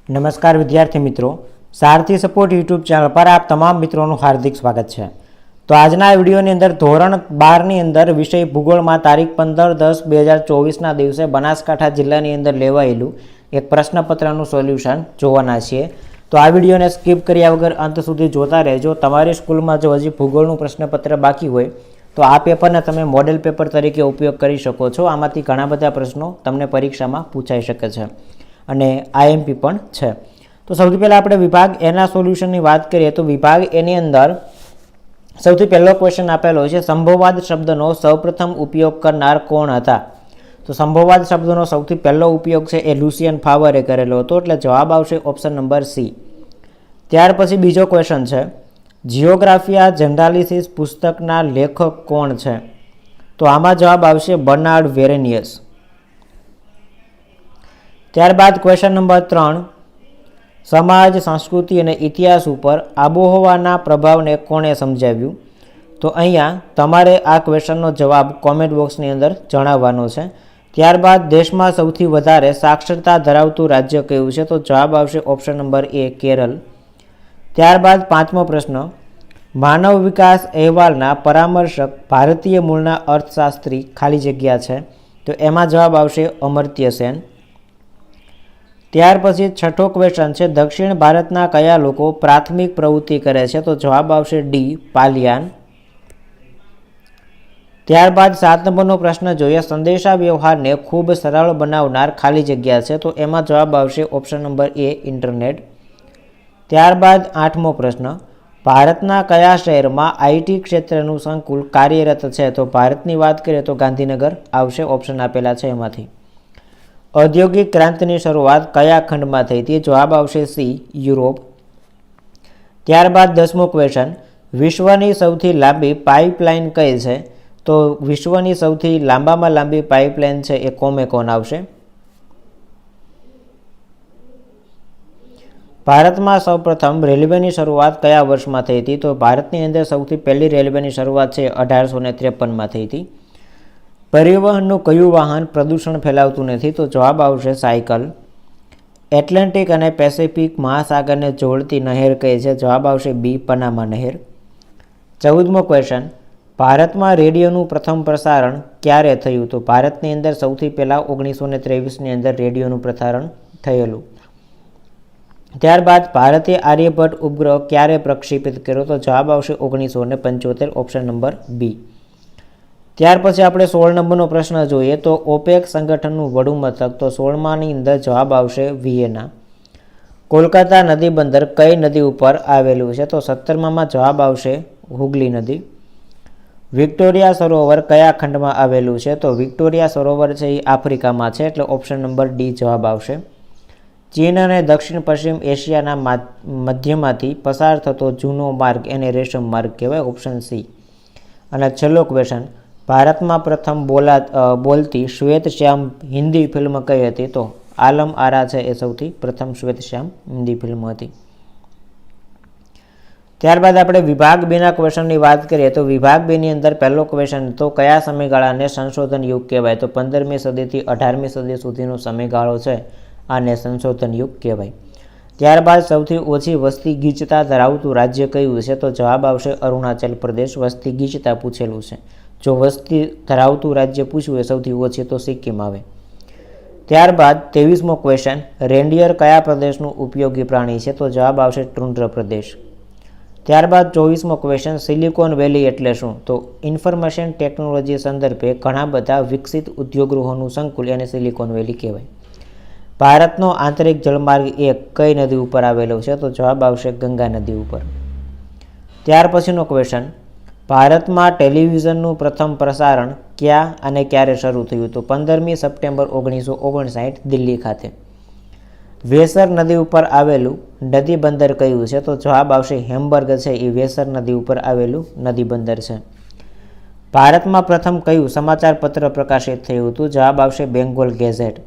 નમસ્કાર વિદ્યાર્થી મિત્રો, સારથી સપોર્ટ યુટ્યુબ ચેનલ પર આપ તમામ મિત્રોનું હાર્દિક સ્વાગત છે। તો આજના વિડીયોની અંદર ધોરણ 12ની અંદર વિષય ભૂગોળમાં તારીખ 15/10/2024ના દિવસે બનાસકાંઠા જિલ્લાની અંદર લેવાયેલું એક પ્રશ્નપત્રનું સોલ્યુશન જોવાના છીએ। તો આ વિડીયોને સ્કીપ કર્યા વગર અંત સુધી જોતા રહેજો। તમારી સ્કૂલમાં જો હજી ભૂગોળનું પ્રશ્નપત્ર બાકી હોય તો આ પેપરને તમે મોડેલ પેપર તરીકે ઉપયોગ કરી શકો છો। આમાંથી ઘણા બધા પ્રશ્નો તમને પરીક્ષામાં પૂછાઈ શકે છે અને આઈએમપી પણ છે। તો સૌથી પહેલાં આપણે વિભાગ એના સોલ્યુશનની વાત કરીએ તો વિભાગ એની અંદર સૌથી પહેલો ક્વેશ્ચન આપેલો છે, સંભવવાદ શબ્દનો સૌપ્રથમ ઉપયોગ કરનાર કોણ હતા? તો સંભવવાદ શબ્દનો સૌથી પહેલો ઉપયોગ છે એ લુસિયન ફાવરે કરેલો હતો, એટલે જવાબ આવશે ઓપ્શન નંબર સી। ત્યાર પછી બીજો ક્વેશ્ચન છે, જિયોગ્રાફિયા જનરાલિસિસ પુસ્તકના લેખક કોણ છે? તો આમાં જવાબ આવશે બર્નાર્ડ વેરેનિયસ। ત્યારબાદ ક્વેશ્ચન નંબર 3, સમાજ, સંસ્કૃતિ અને ઇતિહાસ ઉપર આબોહવાના પ્રભાવને કોણે સમજાવ્યું? તો અહીંયા તમારે આ ક્વેશ્ચનનો જવાબ કોમેન્ટ બોક્સની અંદર જણાવવાનો છે। ત્યારબાદ દેશમાં સૌથી વધારે સાક્ષરતા ધરાવતું રાજ્ય કયું છે? તો જવાબ આવશે ઓપ્શન નંબર એ કેરળ। ત્યારબાદ પાંચમો પ્રશ્ન, માનવ વિકાસ અહેવાલના પરામર્શક ભારતીય મૂળના અર્થશાસ્ત્રી ખાલી જગ્યા છે? તો એમાં જવાબ આવશે અમર્ત્ય સેન। ત્યાર પછી છઠ્ઠો ક્વેશ્ચન છે, દક્ષિણ ભારતના કયા લોકો પ્રાથમિક પ્રવૃત્તિ કરે છે? તો જવાબ આવશે ડી પાલિયાન। ત્યારબાદ 7 નંબરનો પ્રશ્ન જોઈએ, સંદેશા વ્યવહારને ખૂબ સરળ બનાવનાર ખાલી જગ્યા છે? તો એમાં જવાબ આવશે ઓપ્શન નંબર એ ઇન્ટરનેટ। ત્યારબાદ 8મો પ્રશ્ન, ભારતના કયા શહેરમાં આઈટી ક્ષેત્રનું સંકુલ કાર્યરત છે? તો ભારતની વાત કરીએ તો ગાંધીનગર આવશે, ઓપ્શન આપેલા છે એમાંથી। ઔદ્યોગિક ક્રાંતિની શરૂઆત કયા ખંડમાં થઈ હતી? જવાબ આવશે સી યુરોપ। ત્યારબાદ 10મો ક્વેશ્ચન, વિશ્વની સૌથી લાંબી પાઇપલાઇન કઈ છે? તો વિશ્વની સૌથી લાંબામાં લાંબી પાઇપલાઇન છે એ કોમેકોન આવશે। ભારતમાં સૌપ્રથમ રેલવેની શરૂઆત કયા વર્ષમાં થઈ હતી? તો ભારતની અંદર સૌથી પહેલી રેલવેની શરૂઆત છે 1853માં થઈ હતી। પરિવહનનું કયું વાહન પ્રદૂષણ ફેલાવતું નથી? તો જવાબ આવશે સાયકલ। એટલાન્ટિક અને પેસિફિક મહાસાગરને જોડતી નહેર કઈ છે? જવાબ આવશે બી પનામા નહેર। 14મો ક્વેશ્ચન, ભારતમાં રેડિયોનું પ્રથમ પ્રસારણ ક્યારે થયું? તો ભારતની અંદર સૌથી પહેલાં 1923ની અંદર રેડિયોનું પ્રસારણ થયેલું। ત્યારબાદ ભારતે આર્યભટ્ટ ઉપગ્રહ ક્યારે પ્રક્ષેપિત કર્યો? તો જવાબ આવશે 1975, ઓપ્શન નંબર બી। ત્યાર પછી આપણે 16 નંબરનો પ્રશ્ન જોઈએ તો ઓપેક સંગઠનનું વડું મથક? તો 16માની અંદર જવાબ આવશે વિયેના। કોલકાતા નદી બંદર કઈ નદી ઉપર આવેલું છે? તો 17માં જવાબ આવશે હુગલી નદી। વિક્ટોરિયા સરોવર કયા ખંડમાં આવેલું છે? તો વિક્ટોરિયા સરોવર છે એ આફ્રિકામાં છે, એટલે ઓપ્શન નંબર ડી જવાબ આવશે। ચીન અને દક્ષિણ પશ્ચિમ એશિયાના મધ્યમાંથી પસાર થતો જૂનો માર્ગ એને રેશમ માર્ગ કહેવાય, ઓપ્શન સી। અને છેલ્લો ક્વેશ્ચન, ભારતમાં પ્રથમ બોલતી શ્વેતશ્યામ હિન્દી ફિલ્મ કઈ હતી? તો આલમ આરા છે એ સૌથી પ્રથમ શ્વેતશ્યામ હિન્દી ફિલ્મ હતી। ત્યારબાદ આપણે વિભાગ બેના ક્વેશ્ચનની વાત કરીએ તો વિભાગ બેની અંદર પહેલો ક્વેશ્ચન તો કયા સમયગાળાને સંશોધન યુગ કહેવાય? તો 15મી સદીથી 18મી સદી સુધીનો સમયગાળો છે આને સંશોધન યુગ કહેવાય। ત્યારબાદ સૌથી ઓછી વસ્તી ગીચતા ધરાવતું રાજ્ય કયું છે? તો જવાબ આવશે અરુણાચલ પ્રદેશ। વસ્તી ગીચતા પૂછેલું છે, જો વસ્તી ધરાવતું રાજ્ય પૂછવું હોય સૌથી ઓછી તો સિક્કિમ આવે। ત્યારબાદ 23મો ક્વેશ્ચન, રેન્ડિયર કયા પ્રદેશનું ઉપયોગી પ્રાણી છે? તો જવાબ આવશે ટુન્ડ્ર પ્રદેશ। ત્યારબાદ 24મો ક્વેશ્ચન, સિલિકોન વેલી એટલે શું? તો ઇન્ફોર્મેશન ટેકનોલોજી સંદર્ભે ઘણા બધા વિકસિત ઉદ્યોગગૃહોનું સંકુલ એને સિલિકોન વેલી કહેવાય। ભારતનો આંતરિક જળમાર્ગ 1 કઈ નદી ઉપર આવેલો છે? તો જવાબ આવશે ગંગા નદી ઉપર। ત્યાર પછીનો ક્વેશ્ચન, ભારતમાં ટેલિવિઝનનું પ્રથમ પ્રસારણ ક્યાં અને ક્યારે શરૂ થયું? તો 15મી સપ્ટેમ્બર 1959 દિલ્હી ખાતે। વેસર નદી ઉપર આવેલું નદી બંદર કયું છે? તો જવાબ આવશે હેમ્બર્ગ છે એ વેસર નદી ઉપર આવેલું નદી બંદર છે। ભારતમાં પ્રથમ કયું સમાચાર પત્ર પ્રકાશિત થયું હતું? જવાબ આવશે બેંગોલ ગેઝેટ।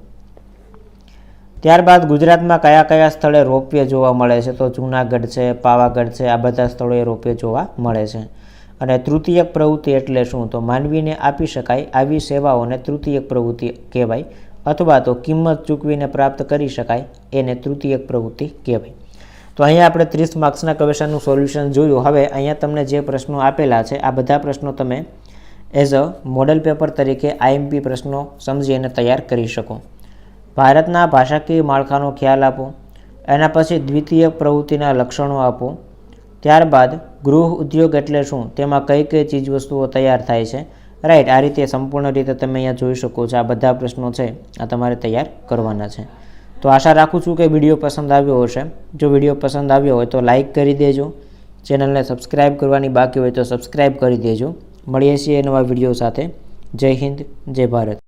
ત્યારબાદ ગુજરાતમાં કયા કયા સ્થળે રોપવે જોવા મળે છે? તો જૂનાગઢ છે, પાવાગઢ છે, આ બધા સ્થળોએ રોપવે જોવા મળે છે। અને તૃતીયક પ્રવૃત્તિ એટલે શું? તો માનવીને આપી શકાય આવી સેવાઓને તૃતીયક પ્રવૃત્તિ કહેવાય। અથવા તો કિંમત ચૂકવીને પ્રાપ્ત કરી શકાય એને તૃતીયક પ્રવૃત્તિ કહેવાય. તો અહીંયા આપણે 30 માર્ક્સના ક્વેશ્ચનનું સોલ્યુશન જોયું. હવે અહીંયા તમને જે પ્રશ્નો આપેલા છે આ બધા પ્રશ્નો તમે એઝ અ મોડેલ પેપર તરીકે IMP પ્રશ્નો સમજી અને તૈયાર કરી શકો. ભારતના ભાષાકીય માળખાનો ખ્યાલ આપો, એના પછી દ્વિતીય પ્રવૃત્તિના લક્ષણો આપો, ત્યારબાદ ગૃહ ઉદ્યોગ એટલે શું, તેમાં કઈ કઈ ચીજવસ્તુઓ તૈયાર થાય છે. રાઈટ, આ રીતે સંપૂર્ણ રીતે તમે અહીંયા જોઈ શકો છો. આ બધા પ્રશ્નો છે આ તમારે તૈયાર કરવાના છે. તો આશા રાખું છું કે વિડીયો પસંદ આવ્યો હશે. જો વિડીયો પસંદ આવ્યો હોય તો લાઇક કરી દેજો. ચેનલને સબસ્ક્રાઈબ કરવાની બાકી હોય તો સબસ્ક્રાઈબ કરી દેજો. મળીએ છીએ નવા વિડીયો સાથે. જય હિન્દ, જય ભારત.